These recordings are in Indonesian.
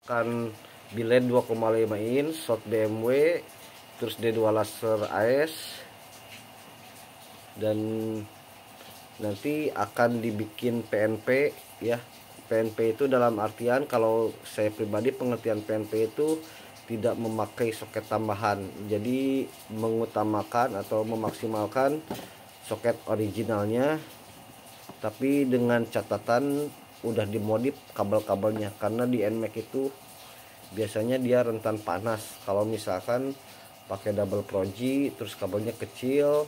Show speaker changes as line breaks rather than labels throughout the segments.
Kan biled 2,5 in shot BMW, terus D2 laser AS, dan nanti akan dibikin PNP ya. PNP itu dalam artian, kalau saya pribadi pengertian PNP itu tidak memakai soket tambahan, jadi mengutamakan atau memaksimalkan soket originalnya, tapi dengan catatan udah dimodif kabel-kabelnya, karena di NMAX itu biasanya dia rentan panas kalau misalkan pakai double proji, terus kabelnya kecil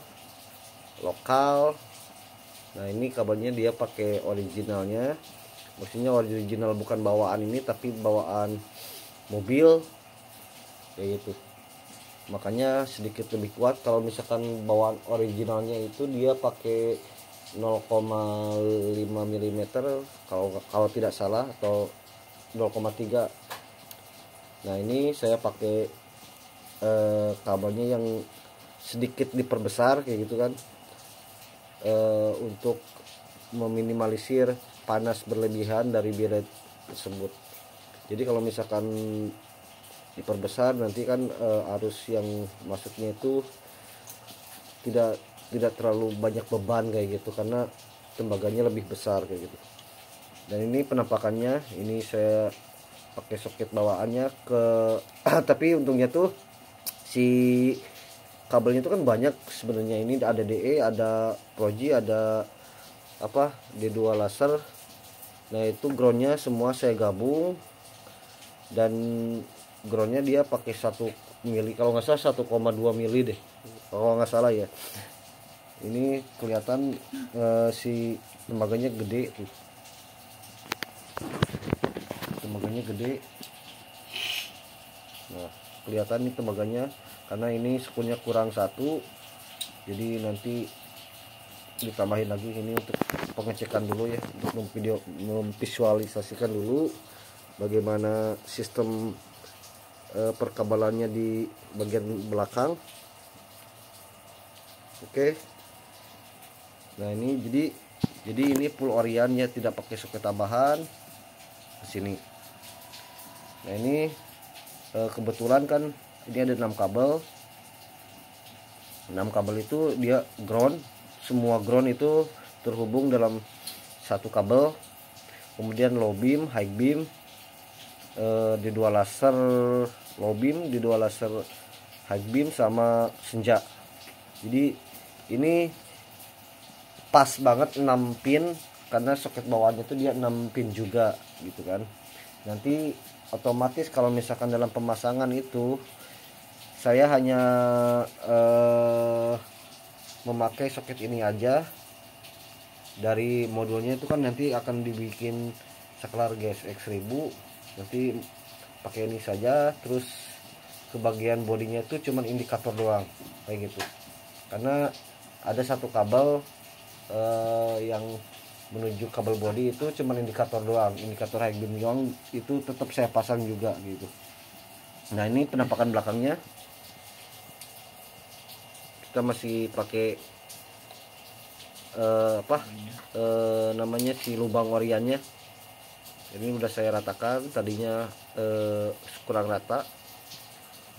lokal. Nah ini kabelnya dia pakai originalnya, maksudnya original bukan bawaan ini tapi bawaan mobil kayak gitu, makanya sedikit lebih kuat. Kalau misalkan bawaan originalnya itu dia pakai 0,5 mm kalau tidak salah, atau 0,3. Nah ini saya pakai kabelnya yang sedikit diperbesar kayak gitu kan, untuk meminimalisir panas berlebihan dari biled tersebut. Jadi kalau misalkan diperbesar nanti kan arus yang masuknya itu tidak terlalu banyak beban kayak gitu, karena tembaganya lebih besar kayak gitu. Dan ini penampakannya, ini saya pakai soket bawaannya ke tapi untungnya tuh si kabelnya itu kan banyak sebenarnya. Ini ada DE, ada Proji, ada apa D2 laser. Nah itu groundnya semua saya gabung, dan groundnya dia pakai 1 mili kalau nggak salah, 1,2 mili deh kalau nggak salah ya. Ini kelihatan si tembaganya gede tuh, tembaganya gede. Nah kelihatan nih tembaganya, karena ini skunnya kurang 1, jadi nanti ditambahin lagi ini untuk pengecekan dulu ya, untuk memvisualisasikan dulu bagaimana sistem perkabelannya di bagian belakang. Oke. Nah ini jadi ini full oriannya, tidak pakai soket tambahan di sini. Nah ini kebetulan kan ini ada 6 kabel. 6 kabel itu dia ground, semua ground itu terhubung dalam satu kabel. Kemudian low beam, high beam, D2 laser low beam, D2 laser high beam, sama senja. Jadi ini pas banget 6 pin, karena soket bawaannya itu dia 6 pin juga gitu kan. Nanti otomatis kalau misalkan dalam pemasangan itu saya hanya memakai soket ini aja. Dari modulnya itu kan nanti akan dibikin saklar GSX 1000, nanti pakai ini saja. Terus ke bagian bodinya itu cuman indikator doang kayak gitu, karena ada satu kabel yang menuju kabel body itu cuman indikator doang, indikator high beam doang, itu tetap saya pasang juga gitu. Nah ini penampakan belakangnya, kita masih pakai namanya si lubang oriannya. Ini udah saya ratakan, tadinya kurang rata.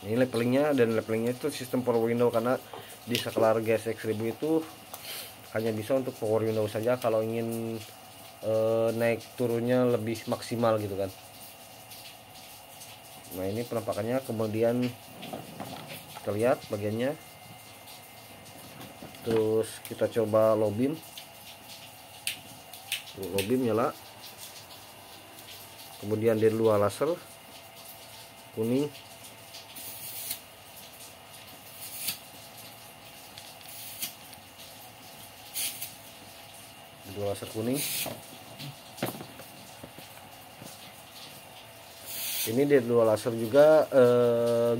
Ini levelingnya, dan levelingnya itu sistem power window, karena di saklar GSX 1000 itu hanya bisa untuk power window saja. Kalau ingin naik turunnya lebih maksimal gitu kan. Nah ini penampakannya, kemudian kita lihat bagiannya. Terus kita coba low beam. Low beam nyala. Kemudian D2 laser kuning. D2 laser kuning. Ini D2 laser juga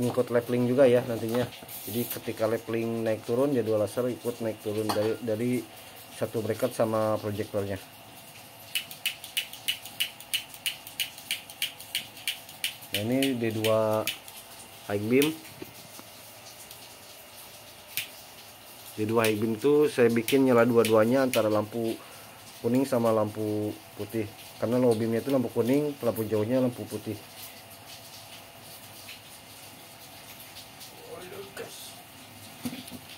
ngikut leveling juga ya nantinya. Jadi ketika leveling naik turun, D2 laser ikut naik turun dari satu bracket sama proyektornya. Nah ini D2 high beam. D2 high beam itu saya bikin nyala dua-duanya, antara lampu kuning sama lampu putih, karena low beamnya itu lampu kuning, lampu jauhnya lampu putih.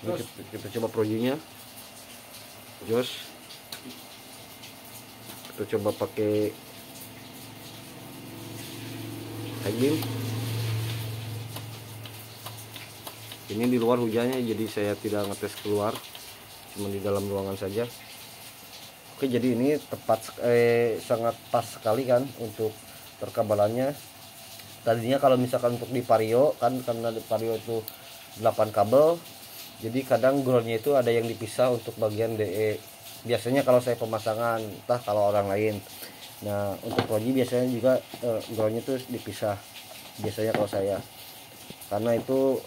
Ini kita coba projinya, jos. Kita coba pakai high beam. Ini di luar hujannya, jadi saya tidak ngetes keluar, cuma di dalam ruangan saja. Oke, jadi ini tepat sangat pas sekali kan untuk perkabelannya. Tadinya kalau misalkan untuk di Vario kan, karena di Vario itu 8 kabel, jadi kadang groundnya itu ada yang dipisah untuk bagian DE. Biasanya kalau saya pemasangan, entah kalau orang lain. Nah untuk Proji biasanya juga groundnya itu dipisah biasanya kalau saya, karena itu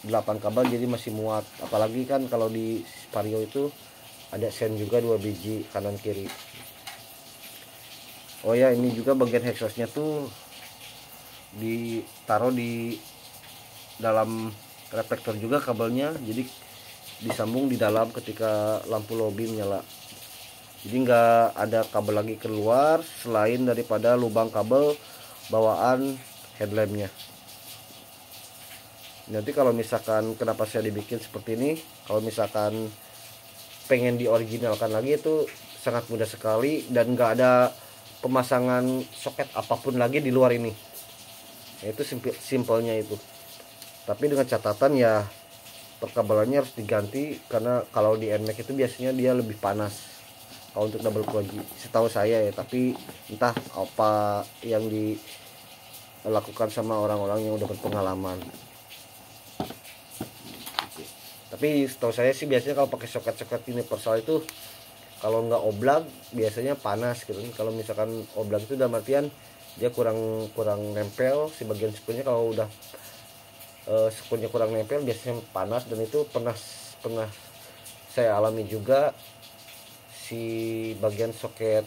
8 kabel jadi masih muat. Apalagi kan kalau di Vario itu ada sen juga 2 biji kanan kiri. Oh ya, ini juga bagian exhaustnya tuh ditaruh di dalam reflektor juga kabelnya, jadi disambung di dalam ketika lampu low beam nyala. Jadi nggak ada kabel lagi keluar selain daripada lubang kabel bawaan headlampnya. Nanti kalau misalkan kenapa saya dibikin seperti ini, kalau misalkan pengen dioriginalkan lagi itu sangat mudah sekali dan nggak ada pemasangan soket apapun lagi di luar ini. Itu simpelnya itu. Tapi dengan catatan ya perkabelannya harus diganti, karena kalau di NMAX itu biasanya dia lebih panas kalau untuk double proji, setahu saya ya. Tapi entah apa yang dilakukan sama orang-orang yang udah berpengalaman. Tapi setahu saya sih biasanya kalau pakai soket-soket universal itu kalau nggak oblak biasanya panas gitu. Kalau misalkan oblak itu dalam artian dia kurang nempel si bagian sekunya. Kalau udah sekunya kurang nempel biasanya panas, dan itu pernah saya alami juga, si bagian soket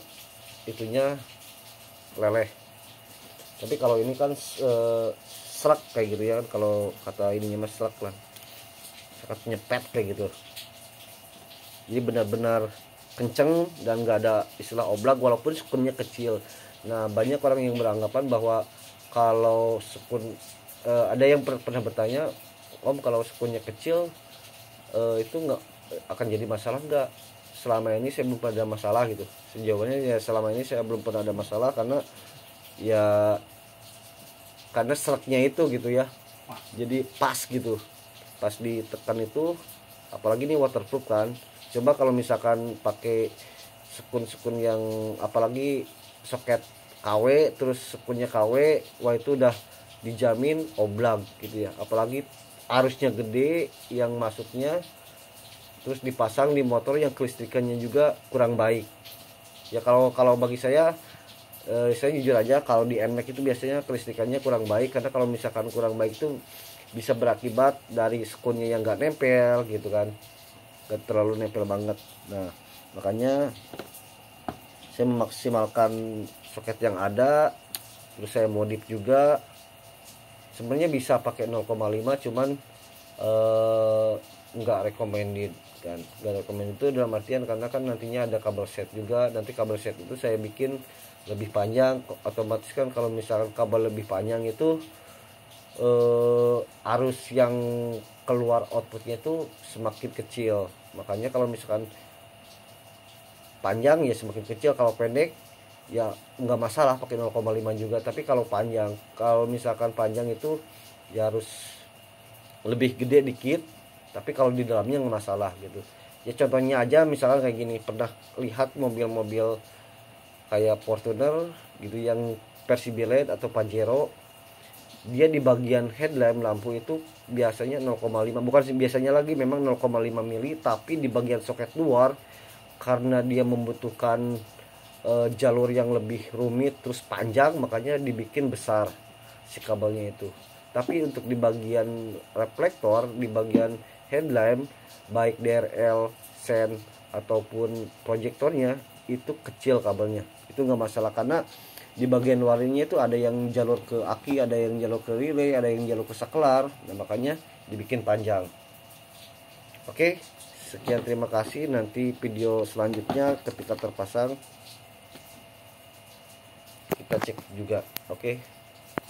itunya leleh. Tapi kalau ini kan serak kayak gitu ya, kalau kata ininya mas serak lah, serak nyepet kayak gitu. Jadi benar-benar kenceng dan nggak ada istilah oblak walaupun sekunnya kecil. Nah banyak orang yang beranggapan bahwa kalau sekun ada yang pernah bertanya, Om kalau sekunnya kecil itu nggak akan jadi masalah nggak? Selama ini saya belum pernah ada masalah gitu. Jawabannya ya selama ini saya belum pernah ada masalah, karena ya karena seraknya itu gitu ya, jadi pas gitu, pas ditekan itu. Apalagi ini waterproof kan. Coba kalau misalkan pakai sekun yang apalagi soket KW terus sekunnya KW, wah itu udah dijamin oblak gitu ya. Apalagi arusnya gede yang masuknya, terus dipasang di motor yang kelistrikannya juga kurang baik ya. Kalau bagi saya jujur aja, kalau di NMAX itu biasanya kelistrikannya kurang baik, karena kalau misalkan kurang baik itu bisa berakibat dari sekunnya yang nggak nempel gitu kan, nggak terlalu nempel banget. Nah makanya saya memaksimalkan soket yang ada, terus saya modif juga. Sebenarnya bisa pakai 0,5, cuman nggak recommended kan. Nggak recommended itu dalam artian karena kan nantinya ada kabel set juga. Nanti kabel set itu saya bikin lebih panjang, otomatis kan kalau misalkan kabel lebih panjang itu arus yang keluar outputnya itu semakin kecil. Makanya kalau misalkan panjang ya semakin kecil, kalau pendek ya nggak masalah pakai 0,5 juga. Tapi kalau panjang, kalau misalkan panjang itu ya harus lebih gede dikit, tapi kalau di dalamnya nggak masalah gitu ya. Contohnya aja misalkan kayak gini, pernah lihat mobil-mobil kayak Fortuner gitu yang versi Biled atau Pajero, dia di bagian headlamp lampu itu biasanya 0,5, bukan biasanya lagi, memang 0,5 mili, tapi di bagian soket luar karena dia membutuhkan jalur yang lebih rumit terus panjang, makanya dibikin besar si kabelnya itu. Tapi untuk di bagian reflektor, di bagian headlamp, baik DRL, sen ataupun proyektornya itu kecil kabelnya, itu nggak masalah. Karena di bagian luarnya itu ada yang jalur ke aki, ada yang jalur ke relay, ada yang jalur ke saklar. Nah makanya dibikin panjang. Oke, sekian, terima kasih. Nanti video selanjutnya ketika terpasang kita cek juga. Oke.